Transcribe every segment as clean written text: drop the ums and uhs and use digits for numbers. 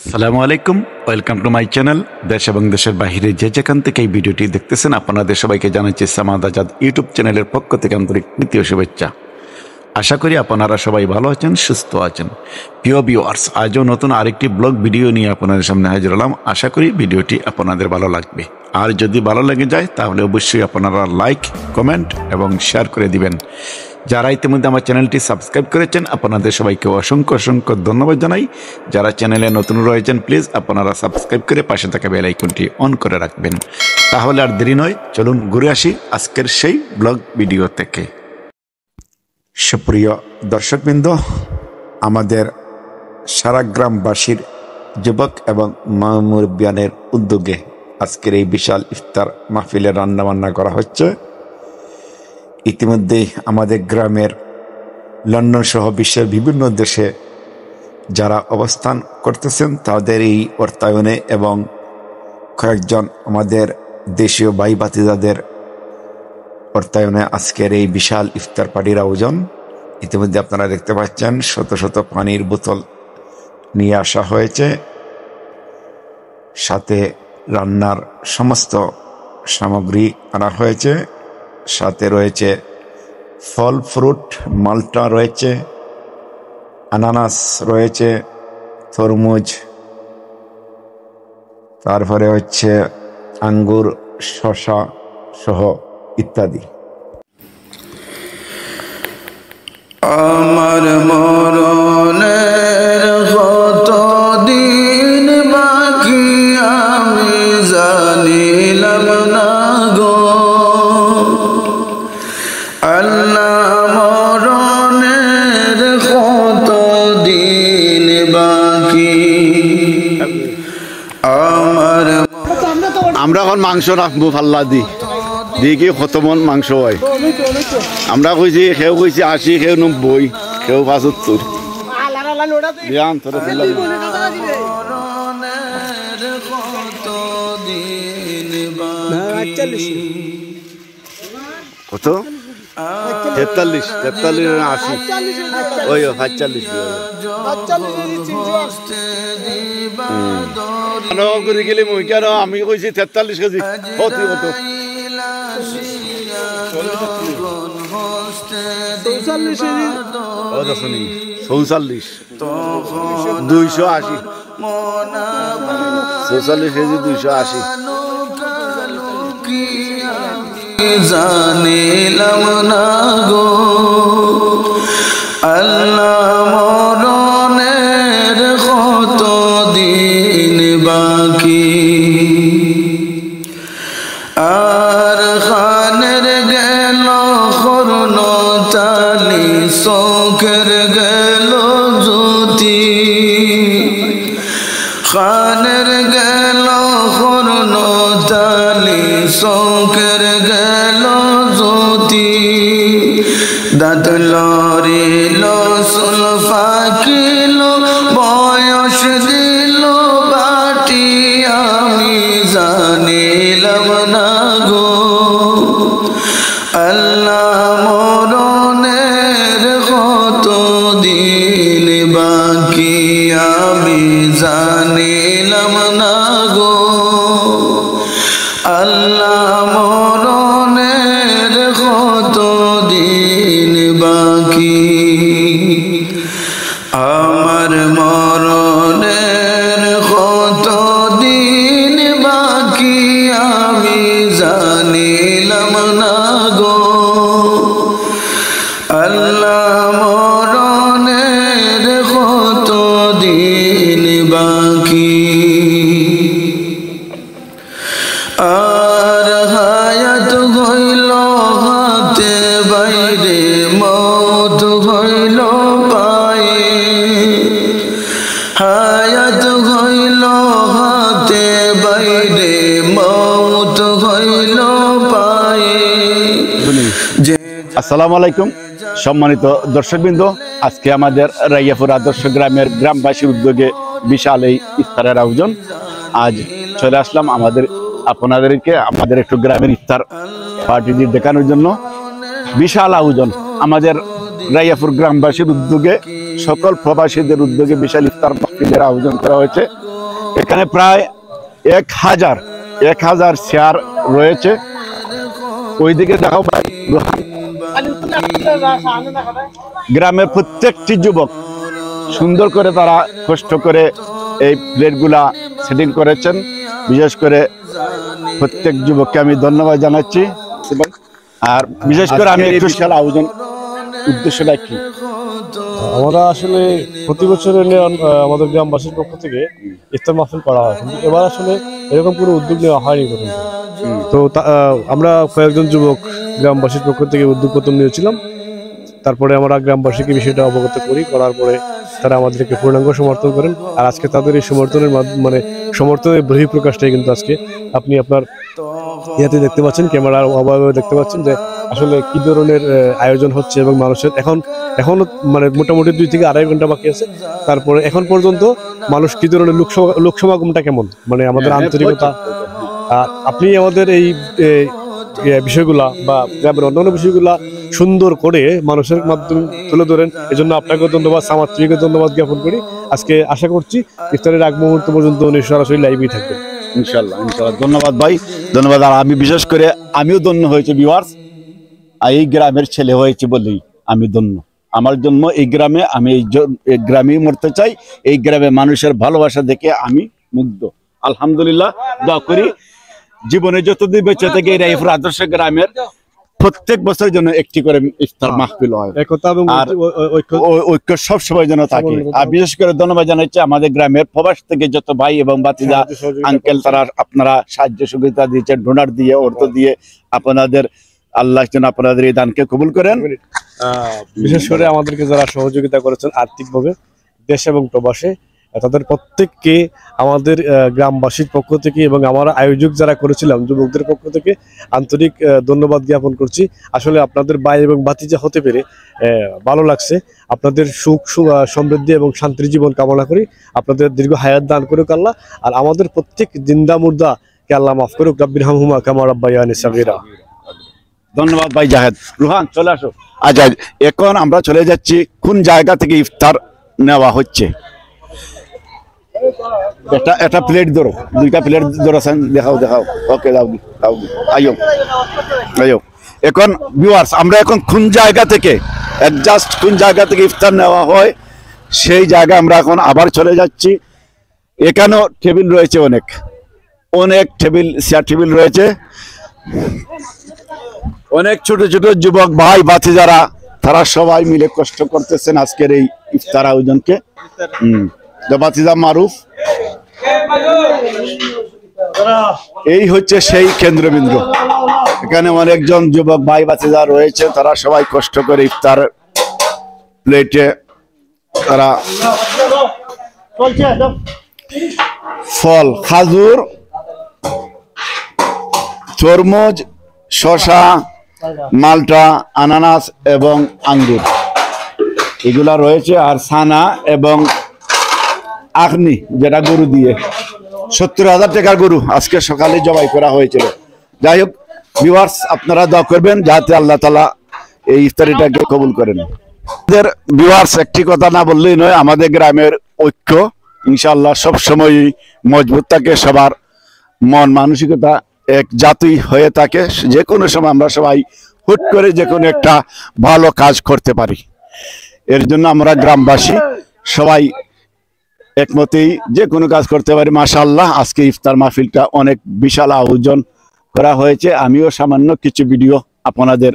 আসসালামু আলাইকুম, welcome to my channel. দেশ এবং দেশের বাইরে যে যেখান থেকে এই ভিডিওটি দেখতেছেন আপনাদের সবাইকে জানাচ্ছি সামাদ আজাদ ইউটিউব চ্যানেলের পক্ষ থেকে আন্তরিক প্রীতি ও শুভেচ্ছা। আশা করি আপনারা সবাই ভালো আছেন, সুস্থ আছেন। প্রিয় ভিউয়ার্স, আজও নতুন আরেকটি ব্লগ ভিডিও নিয়ে আপনাদের সামনে হাজির হলাম। আশা করি ভিডিওটি আপনাদের ভালো লাগবে, আর যদি ভালো লেগে যায় তাহলে অবশ্যই আপনারা লাইক, কমেন্ট এবং শেয়ার করে দিবেন। যারা ইতিমধ্যে আমার চ্যানেলটি সাবস্ক্রাইব করেছেন আপনাদের সবাইকে অসংখ্য অসংখ্য ধন্যবাদ জানাই। যারা চ্যানেলে নতুন রয়েছেন প্লিজ আপনারা সাবস্ক্রাইব করে পাশে থাকা বেল আইকনটি অন করে রাখবেন। তাহলে আর দেরি নয়, চলুন ঘুরে আসি আজকের সেই ব্লগ ভিডিও থেকে। সুপ্রিয় দর্শকবৃন্দ, আমাদের সারা গ্রামবাসীর যুবক এবং মুরব্বিয়ানের উদ্যোগে আজকের এই বিশাল ইফতার মাহফিলে রান্নাবান্না করা হচ্ছে। ইতিমধ্যেই আমাদের গ্রামের লন্ডন সহ বিশ্বের বিভিন্ন দেশে যারা অবস্থান করতেছেন তাদের এই অর্থায়নে এবং কয়েকজন আমাদের দেশীয় ভাই ভাতিজাদের অর্থায়নে আজকের এই বিশাল ইফতার পার্টির আয়োজন। ইতিমধ্যে আপনারা দেখতে পাচ্ছেন শত শত পানির বোতল নিয়ে আসা হয়েছে, সাথে রান্নার সমস্ত সামগ্রী আনা হয়েছে, সাথে রয়েছে ফল ফ্রুট, মালটা রয়েছে, আনানাস রয়েছে, তরমুজ, তারপরে হচ্ছে আঙ্গুর, শসা সহ ইত্যাদি। আমার মরণের কত দিন বাকি আমি জানিলাম না গো আল্লাহ, মরণের কত দিন বাকি আমার। আমরা এখন মাংস রাখবো পাল্লা দি কি কত মন মাংস হয়। আমরা কইছি কেউ কইছি 80, কেউ 90, কেউ 75। কত 43, 43, 80, ওই 45 করে গেলে মুই কেন আমি কইছি 43 কেজি। কত কত 44, 280, 44 কেজি 280। জানিলাম না গো আল্লাহ, মরণের কত দিন বাকি আর খানের গেল করুণ তালি, চোখের গেল জ্যোতি, খানের গেল করুণ তালি, চোখের গেল জ্যোতি, দাঁত লড়িল চুল ফাঁকিল, বয়স দিল বাটি আমি জানিলাম না গো আল্লাহ, মরণের কত দিন বাকি আমি জানিলাম না গো আল্লাহ, মরণের কত দিন বাকি আমার মরণের কত দিন বাকি আমি জানিলাম না গো আল্লাহ, মরণের কত দিন বাকি আর হায়াত হইল হাতে বাইরে, মৌত হইল পায়ে, হায়াত হইল হাতে বাইরে, মৌত হইল পায়ে। আসসালামু আলাইকুম সম্মানিত দর্শকবৃন্দ, আজকে আমাদের রাইয়াপুর আদর্শ গ্রামের গ্রামবাসীর উদ্যোগে বিশাল এই ইফতারের আয়োজন। আজ চলে আসলাম আপনাদেরকে আমাদের একটু গ্রামের ইফতার পার্টি দেখানোর জন্য। বিশাল আয়োজন আমাদের রাইয়াপুর গ্রামবাসীর উদ্যোগে, সকল প্রবাসীদের উদ্যোগে বিশাল ইফতার মাহফিলের আয়োজন করা হয়েছে। এখানে প্রায় 1000 চেয়ার রয়েছে। ওইদিকে দেখাও ভাই। গ্রামের প্রত্যেকটি যুবক সুন্দর করে তারা কষ্ট করে এই প্লেটগুলা সেটিং করেছেন। বিশেষ করে প্রত্যেক যুবককে আমি ধন্যবাদ জানাচ্ছি। আর বিশেষ করে আমি বিশাল আয়োজন উদ্দেশ্যটা কি, আমরা আসলে প্রতি বছর আমাদের গ্রামবাসীর পক্ষ থেকে ইফতার মাহফিল করা হয়, কিন্তু এবার আসলে এরকম কোনো উদ্যোগ নেওয়া হয়নি প্রথম। তো আমরা কয়েকজন যুবক গ্রামবাসীর পক্ষ থেকে উদ্যোগ প্রথম নিয়েছিলাম। তারপরে আমরা গ্রামবাসীকে বিষয়টা অবগত করার পরে তারা আমাদেরকে পূর্ণাঙ্গ সমর্থন করেন। আর আজকে তাদের এই সমর্থনের সমর্থনের বহিঃপ্রকাশটাই কিন্তু আজকে আপনি আপনার ইয়াতে দেখতে পাচ্ছেন, ক্যামেরার অভাবে দেখতে পাচ্ছেন যে আসলে কি ধরনের আয়োজন হচ্ছে এবং মানুষের এখনো মোটামুটি 2 থেকে 2.5 ঘন্টা বাকি আছে। তারপরে এখন পর্যন্ত মানুষ কি ধরনের লোক সমাগমটা কেমন, আমাদের আন্তরিকতা। আপনি আমাদের এই বিষয়গুলা বা গ্রামের অন্যান্য বিষয়গুলা সুন্দর করে মানুষের মাধ্যমে তুলে ধরেন, এজন্য আপনাকে ধন্যবাদ, সামাত্রিকে ধন্যবাদ জ্ঞাপন করি। আজকে আশা করছি ইফতারের আগ মুহূর্ত পর্যন্ত উনি সরাসরি লাইভই থাকবেন। ইনশাল্লাহ। ধন্যবাদ ভাই, ধন্যবাদ। আর আমি বিশেষ করে আমিও ধন্য হয়েছি ভিউয়ার্স, এই গ্রামের ছেলে হয়েছে বলেই আমি ধন্য। আমার জন্ম এই গ্রামে, আমি এই গ্রামেই মরতে চাই। এই গ্রামে মানুষের ভালোবাসা দেখে আমি মুগ্ধ। আলহামদুলিল্লাহ, দোয়া করি জীবনে যতদিন বেঁচে থেকে এই রায়পুর আদর্শ গ্রামের প্রত্যেক বছরের জন্য একটি করে ইফতার মাহফিল হয়, আর ঐক্য সবসময় যেন থাকে। আর বিশেষ করে ধন্যবাদ জানাচ্ছি আমাদের গ্রামের প্রবাস থেকে যত ভাই এবং বাতিজা আঙ্কেল, তারা আপনারা সাহায্য সহযোগিতা দিয়েছেন, ডোনার দিয়ে, অর্থ দিয়ে। আপনাদের আল্লাহ যেন আপনাদের এই দানকে কবুল করেন। বিশেষ করে আমাদেরকে যারা সহযোগিতা করেছেন আর্থিকভাবে দেশ এবং প্রবাসে, তাদের প্রত্যেককে আমাদের গ্রামবাসীর পক্ষ থেকে এবং আমার আয়োজক যারা করেছিলাম যুবকদের পক্ষ থেকে আন্তরিক ধন্যবাদ জ্ঞাপন করছি। আসলে আপনাদের ভাই এবং ভাতিজা হতে পেরে ভালো লাগছে। আপনাদের সুখ সমৃদ্ধি এবং শান্তির জীবন কামনা করি। আপনাদের দীর্ঘ হায়াত দান করুক আল্লাহ। আর আমাদের প্রত্যেক জিন্দা মুর্দা কে আল্লাহ মাফ করুক। রাব্বির হামহুমা কামা রাব্বায়ানি সাগীরা। ধন্যবাদ ভাই জাহেদ। রুহান চলে আসো। আচ্ছা, এখন আমরা চলে যাচ্ছি কোন জায়গা থেকে ইফতার নেওয়া হচ্ছে। একটা প্লেট ধরো, 2টা প্লেট ধরো, দেখাও। ওকে, দাও আইও। এখন ভিউয়ার্স, আমরা এখন কোন জায়গা থেকে কোন জায়গা থেকে ইফতার নেওয়া হয় সেই জায়গা আমরা এখন আবার চলে যাচ্ছি। এখানেও টেবিল রয়েছে, অনেক চেয়ার টেবিল রয়েছে। অনেক ছোট ছোট যুবক ভাই বাতি যারা, তারা সবাই মিলে কষ্ট করতেছেন আজকের এই ইফতার আয়োজনকে। বাতিজা মারুফ, এই হচ্ছে সেই কেন্দ্রবিন্দু। এখানে অনেকজন যুবক ভাই বাতিজা রয়েছে, তারা সবাই কষ্ট করে ইফতার প্লেটে তারা ফল, খাজুর, তরমুজ, শসা, মালটা, আনানাস এবং আঙ্গুর এগুলা রয়েছে। আর ছানা এবং আখনি, যেটা গরু দিয়ে 70,000 টাকার গরু আজকে সকালে জবাই করা হয়েছিল। যাই হোক ভিউয়ার্স, আপনারা দোয়া করবেন যাতে আল্লাহ তাআলা এই ইফতারিটাকে কবুল করেন। আমাদের ভিউয়ার্স, একটি কথা না বললেই নয়, আমাদের গ্রামের ঐক্য ইনশাআল্লাহ সবসময় মজবুত থাকে। সবার মন মানসিকতা এক জাতি হয়ে থাকে। যে কোনো সময় আমরা সবাই হুট করে যে কোনো একটা ভালো কাজ করতে পারি। এর জন্য আমরা গ্রামবাসী সবাই একমতেই যে কোনো কাজ করতে পারি। মাশাআল্লাহ, আজকে ইফতার মাহফিলটা অনেক বিশাল আয়োজন করা হয়েছে। আমিও সামান্য কিছু ভিডিও আপনাদের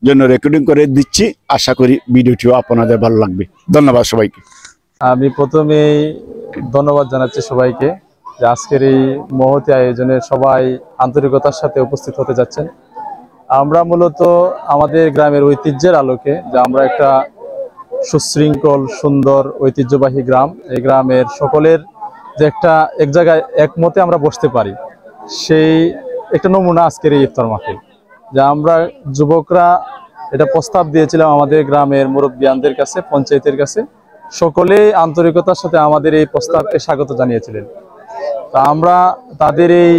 জন্য রেকর্ডিং করে দিচ্ছি। আশা করি ভিডিওটিও আপনাদের ভালো লাগবে। ধন্যবাদ সবাইকে। আমি প্রথমেই ধন্যবাদ জানাচ্ছি সবাইকে যে আজকের এই মহতী আয়োজনে সবাই আন্তরিকতার সাথে উপস্থিত হতে যাচ্ছেন। আমরা মূলত আমাদের গ্রামের ঐতিহ্যের আলোকে, যে আমরা একটা সুশৃঙ্খল সুন্দর ঐতিহ্যবাহী গ্রাম, এই গ্রামের সকলের যে এক জায়গায় একমতে আমরা বসতে পারি, সেই একটা নমুনা আজকের এই ইফতার মাহফিল। যে আমরা যুবকরা এটা প্রস্তাব দিয়েছিলাম আমাদের গ্রামের মুরব্বিয়ানদের কাছে, পঞ্চায়েতের কাছে, সকলেই আন্তরিকতার সাথে আমাদের এই প্রস্তাবকে স্বাগত জানিয়েছিলেন। তা আমরা তাদের এই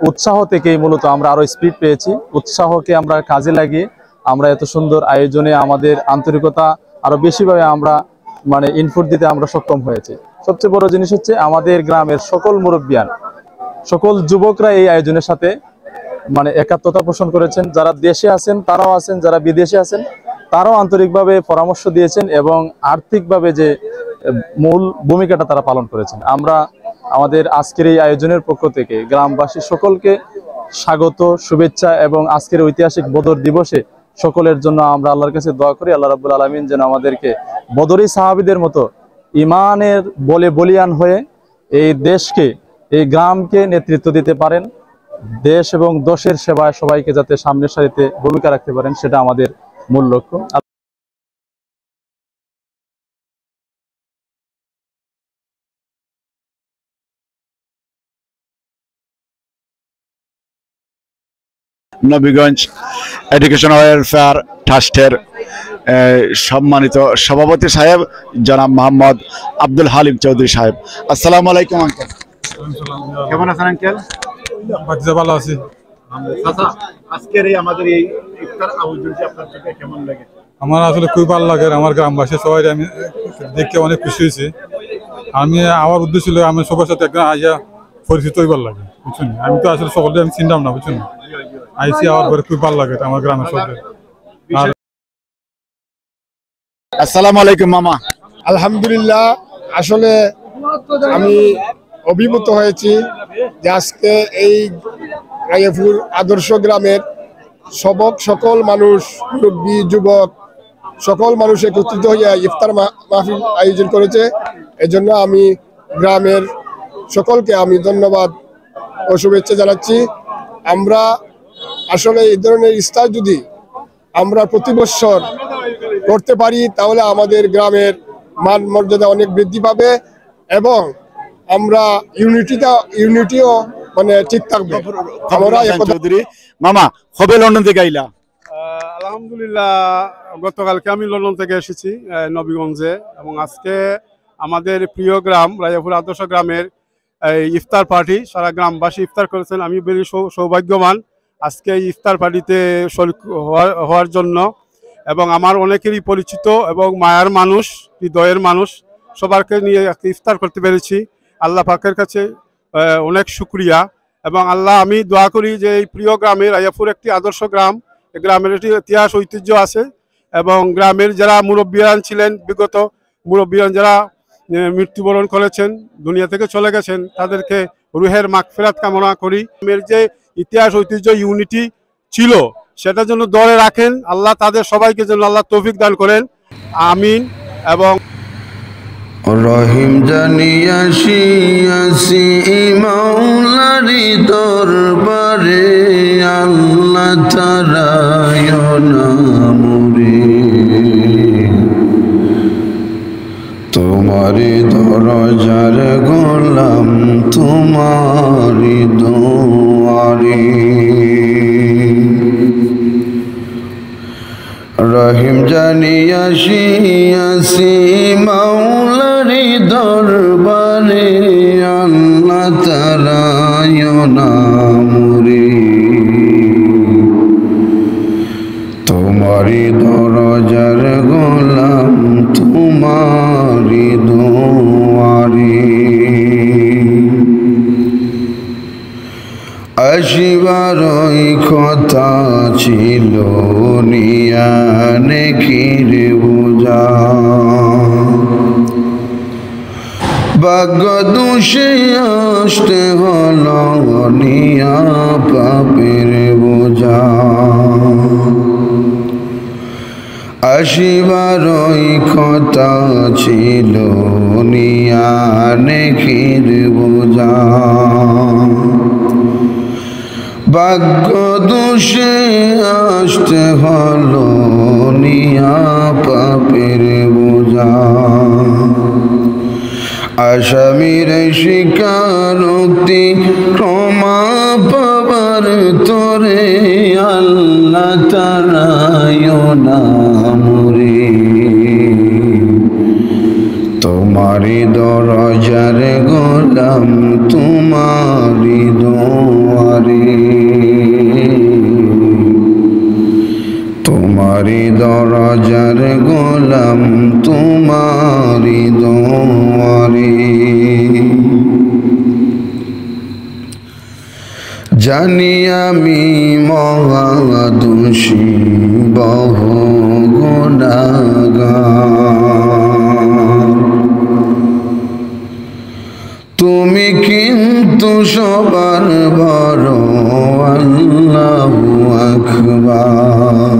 উৎসাহ থেকেই মূলত আমরা আরো স্পিড পেয়েছি। উৎসাহকে আমরা কাজে লাগিয়ে আমরা এত সুন্দর আয়োজনে আমাদের আন্তরিকতা আরো বেশিভাবে আমরা ইনপুট দিতে আমরা সক্ষম হয়েছি। সবচেয়ে বড় জিনিস হচ্ছে আমাদের গ্রামের সকল মুরব্বিয়ান, সকল যুবকরা এই আয়োজনের সাথে মানে একাত্মতা পোষণ করেছেন। যারা দেশে আছেন তারাও আছেন, যারা বিদেশে আছেন তারাও আন্তরিকভাবে পরামর্শ দিয়েছেন এবং আর্থিকভাবে যে মূল ভূমিকাটা তারা পালন করেছেন। আমরা আমাদের আজকের এই আয়োজনের পক্ষ থেকে গ্রামবাসী সকলকে স্বাগত, শুভেচ্ছা এবং আজকের ঐতিহাসিক বদর দিবসে সকলের জন্য আমরা আল্লাহর কাছে দোয়া করি আল্লাহ রাব্বুল আলামিন যেন আমাদেরকে বদরি সাহাবীদের মতো ইমানের বলে বলিয়ান হয়ে এই দেশকে, এই গ্রামকে নেতৃত্ব দিতে পারেন। দেশ এবং দশের সেবায় সবাইকে যাতে সামনের সারিতে ভূমিকা রাখতে পারেন, সেটা আমাদের মূল লক্ষ্য। নবীগঞ্জ এডুকেশন ওয়েলফেয়ার ট্রাস্টের সম্মানিত সভাপতি সাহেব জনাব মোহাম্মদ আব্দুল হালিম চৌধুরী সাহেব। আসসালামু আলাইকুম আঙ্কেল, কেমন আছেন আঙ্কেল? ভালো আছি। আজকের এই আমাদের এই ইফতার আয়োজনটি আপনার কাছে কেমন লাগে? আমার আসলে খুব ভালো লাগে, আমার গ্রামবাসী সবাই আমি দেখে অনেক খুশি হয়েছি। আমার উদ্দেশ্য ছিল আমি সবার সাথে একদম আইয়া পরিচিত হইবার লাগে, বুঝছেন। আমি তো আসলে সকলকে আমি চিনতাম না, বুঝছেন। আইসি আমার ঘরে খুব ভালো লাগে আমার গ্রামের সবাই। আসসালামু আলাইকুম মামা। আলহামদুলিল্লাহ, আসলে আমি অভিভূত হয়েছি যে আজকে এই রায়পুর আদর্শ গ্রামের সকল মানুষ, মুরব্বী, যুবক, সকল মানুষ একত্রিত হইয়া ইফতার মাহফিল আয়োজন করেছে। এজন্য আমি গ্রামের সকলকে আমি ধন্যবাদ ও শুভেচ্ছা জানাচ্ছি। আমরা আসলে এই ধরনের ইফতার যদি আমরা প্রতি বছর করতে পারি তাহলে আমাদের গ্রামের মান মর্যাদা অনেক বৃদ্ধি পাবে এবং আমরা ইউনিটিও মানে ঠিক থাকবে। আমরা চৌধুরী মামা কবে লন্ডন থেকে আইলা? আলহামদুলিল্লাহ, গতকালকে আমি লন্ডন থেকে এসেছি নবীগঞ্জে, এবং আজকে আমাদের প্রিয় গ্রাম রায়পুর আদর্শ গ্রামের ইফতার পার্টি, সারা গ্রামবাসী ইফতার করেছেন। আমি বেশি সৌভাগ্যবান আজকে এই ইফতার পার্টিতে শরীক হওয়ার জন্য, এবং আমার অনেকেরই পরিচিত এবং মায়ার মানুষ, হৃদয়ের মানুষ, সবারকে নিয়ে ইফতার করতে পেরেছি। আল্লাহ পাকের কাছে অনেক শুকরিয়া। এবং আল্লাহ, আমি দোয়া করি যে এই প্রিয় গ্রামে রায়পুর একটি আদর্শ গ্রাম, গ্রামের একটি ইতিহাস ঐতিহ্য আছে, এবং গ্রামের যারা মুরব্বিয়ান ছিলেন, বিগত মুরব্বিয়ান যারা মৃত্যুবরণ করেছেন, দুনিয়া থেকে চলে গেছেন, তাদেরকে রুহের মাগফিরাত কামনা করি। গ্রামের যে ইতিহাস ঐতিহ্য ইউনিটি ছিল সেটার জন্য ধরে রাখেন। আল্লাহ তাদের সবাইকে যেন আল্লাহ তৌফিক দান করেন, আমিন। এবং রহিম জানিয়াছি আসি মাওলারি দরবারে, আল্লাহ তারায় নামুরে তোমারি দরজার গোলাম, তোমারি দুয়ারে। রহিম জানিয়াছি আসি মাওলারি দরবারে, আল্লাহ তারায় নামুরে তোমারি দরজার গোলাম, তোমারি দুয়ারে। আসিবারই কথা ছিল নিয়ানে কিরে বোঝা, ভাগ্য দোষে আসতে হল নিয়া পাপের বোঝা। আসিবারই কথা ছিল নিয়ানে কিরে বোঝা, ভাগ্য দোষে আসতে হলো নিয়া পাপের বোঝা। আসামির স্বীকারোক্তি ক্ষমা পাবার তোরে, আল্লাহ তারায় নামুরে তোমারি দরজার গোলাম, তোমারি দুয়ারে। তোমারি দরজার গোলাম, তোমারি দুয়ারে। জানি আমি মহাদোষী বহু গুনাহগার, তুমি কিন্তু সবার বড় আল্লাহু আকবার।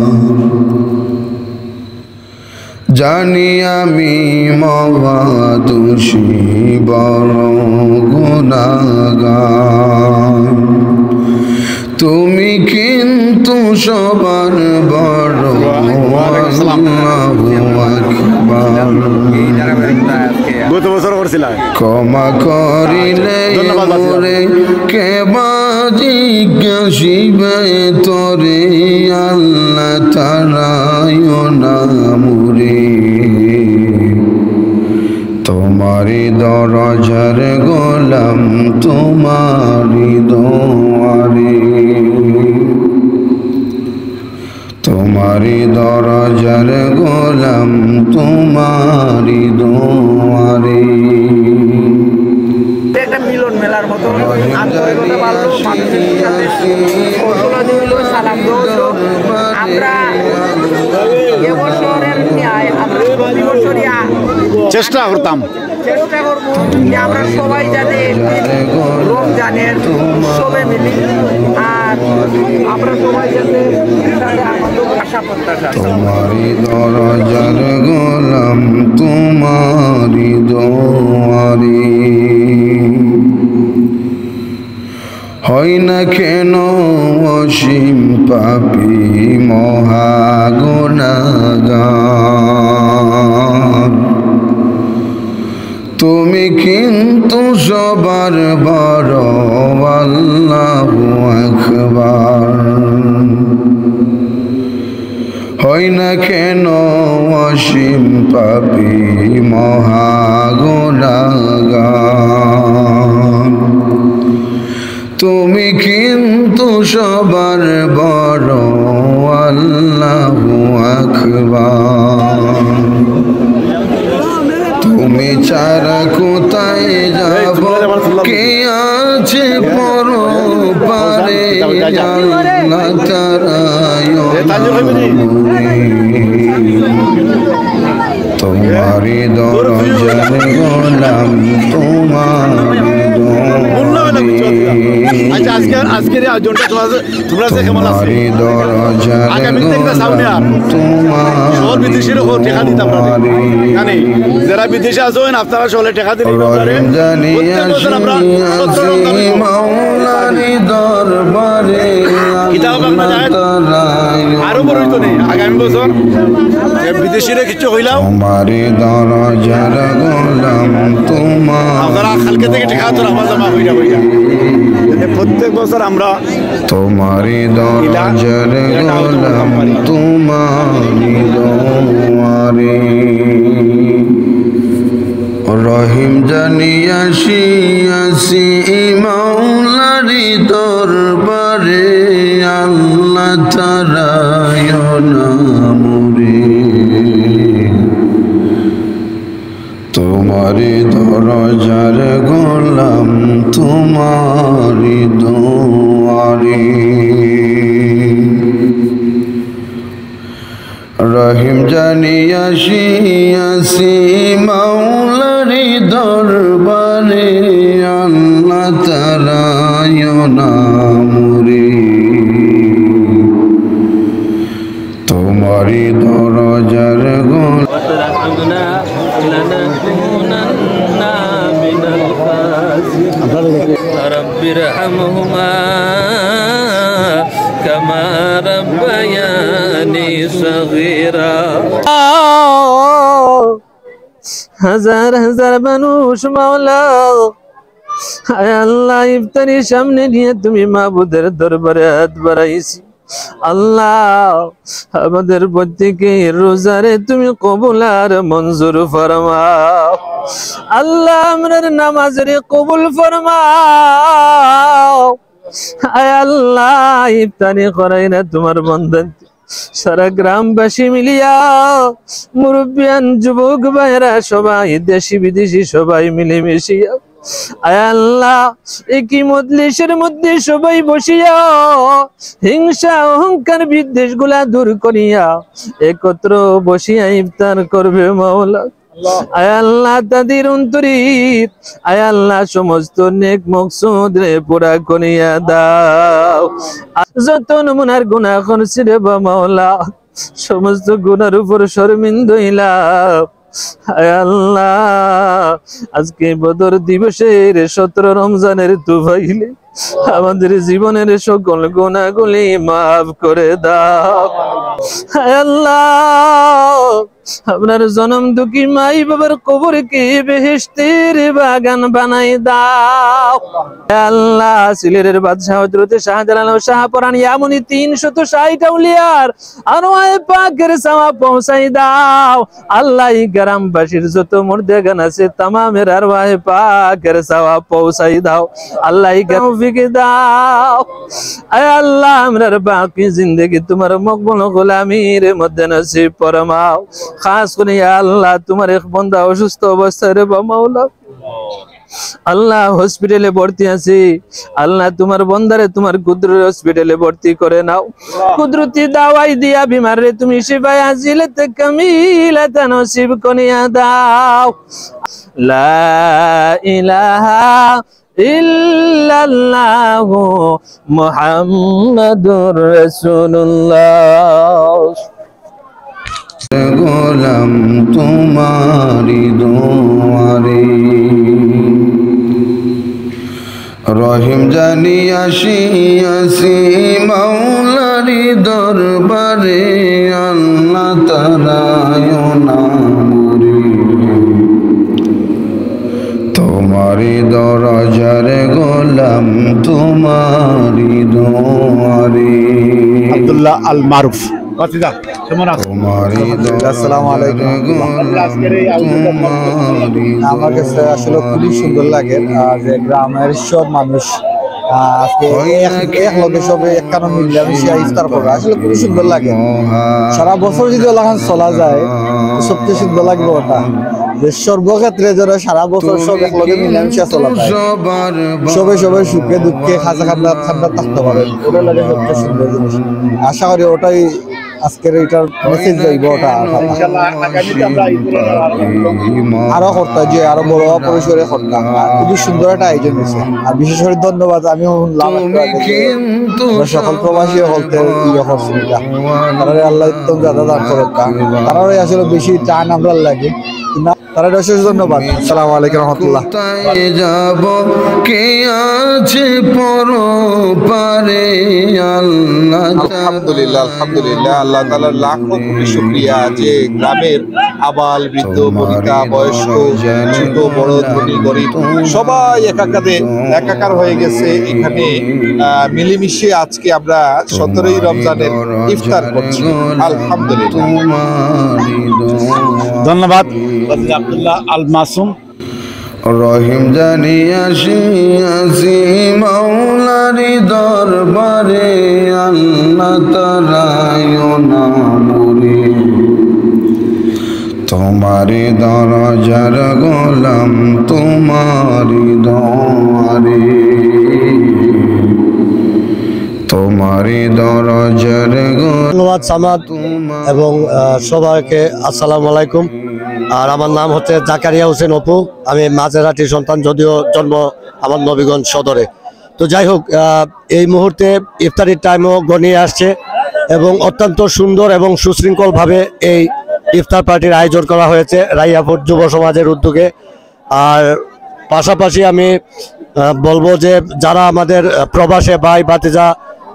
জানি আমি মহাদোষী বড় গুনাহগার, তুমি কিন্তু সবার বড় আল্লাহু আকবার। গত বছর করছিলাম ক্ষমা করিলে মোরে কেবা জিজ্ঞাসিবে তোরে, আল্লাহ তারায় না মুরে। তোমারি দরজার গোলাম তোমারি দোয়ারে, তোমারি দরজার গোলাম তোমারি দোয়ারে। একটা মিলন মেলার মতো আন্তরিকতা বাড়লো, মানুষের সাথে কৌশলাদি হলো, সালাম দৌড়লো। আমরা এবছরের ন্যায় আমরা প্রতি বছরই চেষ্টা করতাম, চেষ্টা করবো যে আমরা সবাই যাতে রমজানের উৎসবে মিলি, আর আমরা সবাই যাতে আমাদের আশা প্রত্যাশা। তোমারি দরজার গোলাম তোমারি দোয়ারে, হয় না কেন অসীম পাপী মহাগুনাহগার, তুমি কিন্তু সবার বড় আল্লাহু আকবার। হয় না কেন অসীম পাপী মহাগুনাহগার, তুমি কিন্তু সবার বড় আল্লাহু আকবার। তুমি ছাড়া কোথায় যাব, কে আছে পরপারে, আল্লাহ তারায় তোমারি দরজার গোলাম তোমারি আজকের আয়োজনটা তোমরা যে কেমন আছো, তোমারি দরজার আগামী দেখবে সামনে আর শহর বিদেশের ওপর টেকা দিতাম জানি, যারা বিদেশে আছো আপনারা শহরে টেকা দিলে মাওলারি দরবারে আরো বড় হইতো নেই আগামী বছর বিদেশিরা কিছু হইলাম তোমারি দরজার গোলাম তোমার, আপনারা কালকে থেকে টেকা তো আমার জমা হইয়া প্রত্যেক বছর আমরা তোমারি দরজার গোলাম তোমারি দোয়ারে। রহিম জানিয়াসি আসি মাওলারি দরবারে, আল্লাহ তারায় না মুরে। তোমারি দরজার গোলাম তোমারি দোয়ারে। রহিম জানিয়াসি আসি মাওলারি দরবারে, আল্লাহ তারায় না মুরে। তোমারি দরজার গোলাম رب ارحمهما كما ربياني صغيرا হাজার হাজার মানুষ মাওলা, আয় আল্লাহ ইফতারির সামনে নিয়ে তুমি মাবুদের দরবারে হাত বাড়াইছি। আল্লাহ আমাদের প্রত্যেকের রোজারে তুমি কবুল আর মঞ্জুর ফরমাও। আল্লাহ আমরার নামাজের কবুল ফরমাও। আয় আল্লাহ ইফতারি করাই না তোমার বন্ধন, সারা গ্রামবাসী মিলিয়া মুরব্বিয়ান যুবক ভাইরা সবাই দেশি বিদেশি সবাই মিলে মিশিয়া আয় আল্লাহ একই মজলিসের মধ্যে সবাই বসিয়া হিংসা অহংকার বিদ্বেষ গুলা দূর করিয়া একত্র বসিয়া ইফতার করবে মাওলা। আয় আল্লাহ তাদের অন্তরীর আয় আল্লাহ সমস্ত নেক মকসুদ রে পুরা করিয়া দাও। যত নমুনার গুনাহ করছি রে মাওলা সমস্ত গুনার উপর শর্মিন্দা হইলাম। আয় আল্লাহ আজকে বদর দিবসের 17 রমজানের তুফাইলে আমাদের জীবনের সকল গুনাহগুলি মাফ করে দাও। আয় আল্লাহ আপনার জনম দুঃখী মাই বাবার কবরকে বেহেশতের বাগান বানাই দাও। আল্লাহ সিলেটের বাদশাহ হযরত শাহজালাল ও শাহপরান এমনই 360 আউলিয়ার আনোয়ায়ে পাকের সওয়াব পৌঁছাই দাও। আল্লাহ এই গ্রামবাসীর যত মুর্দেগান আছে তামামের আরওয়াহে পাকের সওয়াব পৌঁছাই দাও। আল্লাহ এই তৌফিক দাও। আয় আল্লাহ আমরার বাকি জিন্দেগি তোমার মকবুল গোলামির মধ্যে নসিব ফরমাও। খাস করে আল্লাহ তোমার এক বান্দা অসুস্থ অবস্থায় রে মাওলা আল্লাহ হসপিটালে ভর্তি আছে। আল্লাহ তোমার বান্দারে তোমার কুদরতের হসপিটালে ভর্তি করে নাও। কুদরতি দাওয়াই দিয়া বিমারে তুমি শিফা আজিলাতে কামিলাতে নসিব করিয়া দাও। লা ইলাহা ইল্লাল্লাহু মুহাম্মাদুর রাসূলুল্লাহ। গোলাম তোমারি দুয়ারে রহিম জানি আসিয়াছি মাওলারি দরবারে আল্লাহ তারায় নামরে তোমারি দরজার গোলাম তোমারি দুয়ারে। আব্দুল্লাহ আল মারুফ আসসালামু আলাইকুম। আমার কাছে আসলে খুবই সুন্দর লাগে যে গ্রামের সব মানুষ আজকে একলগে সবে একখানে মিলামিশা ইফতার করা আসলে খুবই সুন্দর লাগে। সারা বছর যদি ওলাখান চলা যায় সবচেয়ে সুন্দর লাগবে ওটা যে সর্বক্ষেত্রে যারা সারা বছর সব একলগে মিলামিশা চলা যায় সবে সবাই সুখে দুঃখে খাজা খান্না ঠান্ডা থাকতে পারে ওটা লাগে সবচেয়ে সুন্দর জিনিস। আশা করি ওটাই আজকের এটার মেসেজ যাইব। ওটা আরো করতে যে আরো বড় পরিসরে করতাম খুবই সুন্দর একটা আয়োজন হয়েছে। আর বিশেষ করে ধন্যবাদ আমি শুনলাম সকল প্রবাসী হলতে ইয়ে করছেন এটা তারা আল্লাহ উত্তম জাদা দান করুক। তারাই আসলে বেশি টান আমরা লাগে তারা অশেষ ধন্যবাদ। আসসালামু আলাইকুম রহমতুল্লাহ। যাব কে আছে পরপারে আল্লাহ আলহামদুলিল্লাহ আলহামদুলিল্লাহ আল্লাহ তাআলার লাখো কোটি শুকরিয়া যে গ্রামের আবাল বৃদ্ধ বনিতা বয়স্ক ছোট বড় ধনী গরিব সবাই একাকার হয়ে গেছে এখানে মিলেমিশে আজকে আমরা 17ই রমজানের ইফতার করছি। আলহামদুলিল্লাহ। ধন্যবাদ আব্দুল্লাহ আল মাসুম। রহিম জানি আসিয়াছি মাওলারি দরবারে আল্লাহ তারায় নামরে তোমারি দরজার গোলাম তোমারি দুয়ারে তোমারি দরজার ধন্যবাদ সামাদ এবং সবাইকে আসসালামু আলাইকুম। আর আমার নাম হচ্ছে জাকারিয়া হোসেন অপু। আমি মাঝেরহাটির সন্তান, যদিও জন্ম আমার নবীগঞ্জ সদরে। তো যাই হোক, এই মুহূর্তে ইফতারির টাইমও গনিয়ে আসছে এবং অত্যন্ত সুন্দর এবং সুশৃঙ্খলভাবে এই ইফতার পার্টির আয়োজন করা হয়েছে রাইয়াপুর যুব সমাজের উদ্যোগে। আর পাশাপাশি আমি বলবো যে যারা আমাদের প্রবাসে ভাই ভাতিজা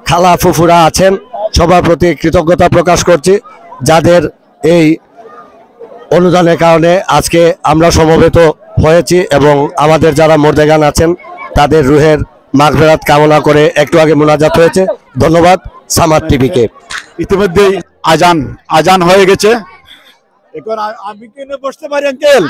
খালা ফুফুরা আছেন সবার প্রতি কৃতজ্ঞতা প্রকাশ করছি, যাদের এই অনুদানের কারণে আজকে আমরা সমবেত হয়েছি এবং আমাদের যারা মুর্দেগান আছেন তাদের রুহের মাগফিরাত কামনা করে একটু আগে মোনাজাত হয়েছে। ধন্যবাদ সামাদ টিভিকে। ইতিমধ্যেই আজান হয়ে গেছে। এখন আমি কি বসতে পারি আঙ্কেল?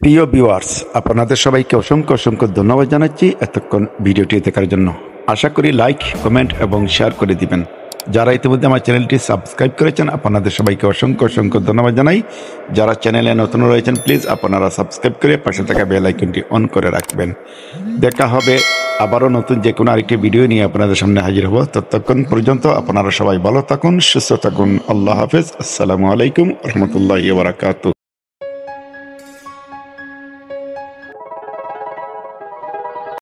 প্রিয় ভিউয়ার্স, আপনাদের সবাইকে অসংখ্য অসংখ্য ধন্যবাদ জানাচ্ছি এতক্ষণ ভিডিওটি দেখার জন্য। আশা করি লাইক, কমেন্ট এবং শেয়ার করে দিবেন। যারা ইতিমধ্যে আমার চ্যানেলটি সাবস্ক্রাইব করেছেন আপনাদের সবাইকে অসংখ্য অসংখ্য ধন্যবাদ জানাই। যারা চ্যানেলে নতুন রয়েছেন প্লিজ আপনারা সাবস্ক্রাইব করে পাশে থাকা বেল আইকনটি অন করে রাখবেন। দেখা হবে আবারও নতুন যে কোনো আরেকটি ভিডিও নিয়ে আপনাদের সামনে হাজির হব। ততক্ষণ পর্যন্ত আপনারা সবাই ভালো থাকুন, সুস্থ থাকুন। আল্লাহ হাফেজ। আসসালামু আলাইকুম রহমতুল্লাহি ওয়া বারাকাতুহু।